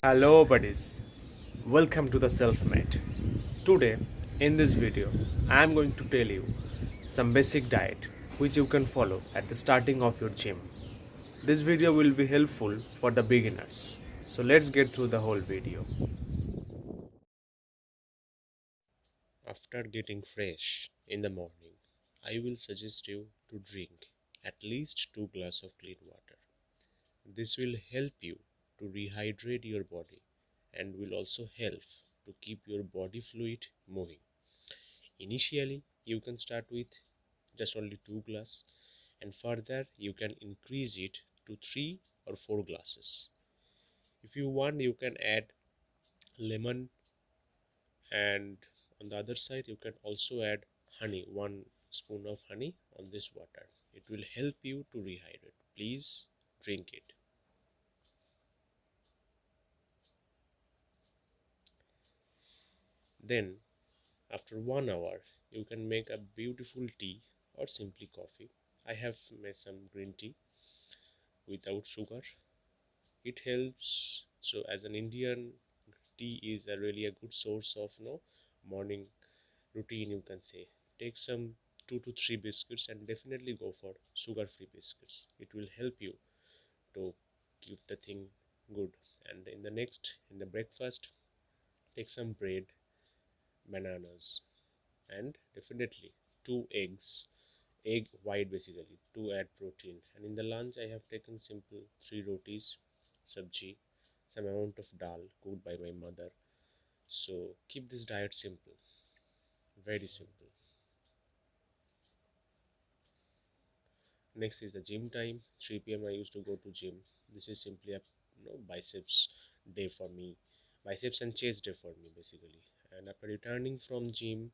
Hello buddies, welcome to the Self-Made. Today in this video I am going to tell you some basic diet which you can follow at the starting of your gym. This video will be helpful for the beginners. So let's get through the whole video. After getting fresh in the morning, I will suggest you to drink at least 2 glasses of clean water. This will help you to rehydrate your body and will also help to keep your body fluid moving. Initially, you can start with just only 2 glasses and further you can increase it to 3 or 4 glasses. If you want, you can add lemon, and on the other side you can also add honey, 1 spoon of honey on this water. It will help you to rehydrate. Please drink it. Then after 1 hour, you can make a beautiful tea or simply coffee. I have made some green tea without sugar. It helps. So as an Indian, tea is really a good source of morning routine, you can say. Take some 2 to 3 biscuits and definitely go for sugar-free biscuits. It will help you to keep the thing good. And in the breakfast, take some bread, bananas, and definitely 2 eggs, egg white basically, to add protein. And in the lunch I have taken simple 3 rotis, sabji, some amount of dal cooked by my mother. So keep this diet simple, very simple. Next is the gym time. 3 p.m. I used to go to gym. This is simply a biceps day for me, biceps and chest day for me basically. And after returning from gym,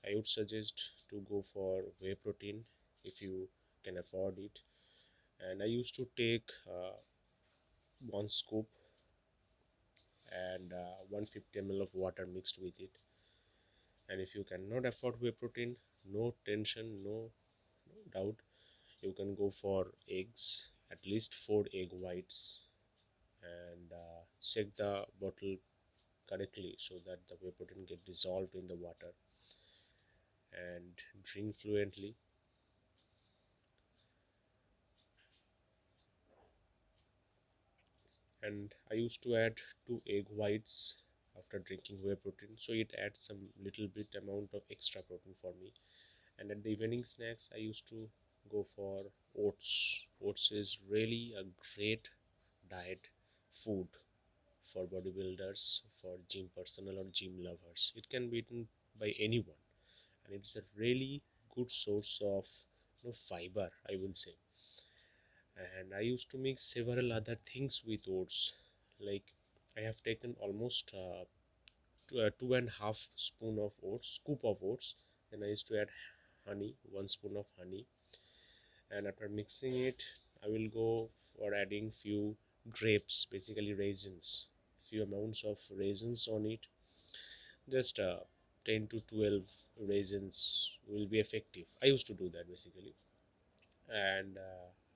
I would suggest to go for whey protein if you can afford it. And I used to take 1 scoop and 150 ml of water mixed with it. And if you cannot afford whey protein, no tension, no doubt, you can go for eggs, at least 4 egg whites, and check the bottle correctly so that the whey protein get dissolved in the water, and drink fluently. And I used to add 2 egg whites after drinking whey protein, so it adds some little bit amount of extra protein for me. And at the evening snacks, I used to go for oats. Oats is really a great diet food for bodybuilders, for gym personnel or gym lovers. It can be eaten by anyone, and it's a really good source of fiber, I will say. And I used to mix several other things with oats. Like I have taken almost 2.5 spoon of oats, scoop of oats. Then I used to add honey, 1 spoon of honey, and after mixing it, I will go for adding few grapes, basically raisins, few amounts of raisins on it. Just 10 to 12 raisins will be effective. I used to do that basically. And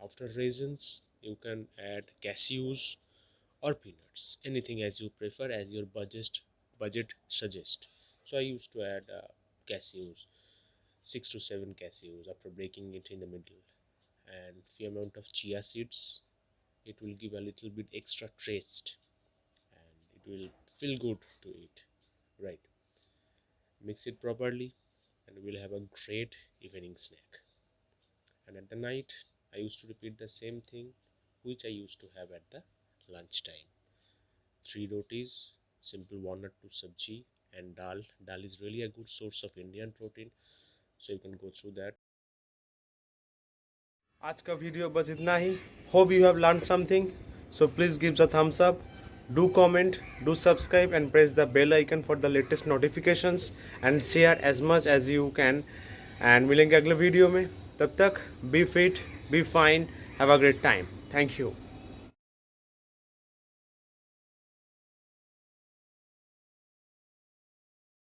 after raisins, you can add cashews or peanuts, anything as you prefer, as your budget suggest. So I used to add cashews, 6 to 7 cashews after breaking it in the middle, and few amount of chia seeds. It will give a little bit extra taste and it will feel good to eat, right? Mix it properly and we'll have a great evening snack. And at the night, I used to repeat the same thing which I used to have at the lunchtime. 3 rotis, simple 1 or 2 sabji, and dal. Dal is really a good source of Indian protein, so you can go through that. आज का video बस इतना ही. Hope you have learned something. So please give a thumbs up, do comment, do subscribe and press the bell icon for the latest notifications and share as much as you can. And मिलेंगे अगले video में. तब तक be fit, be fine, have a great time. Thank you.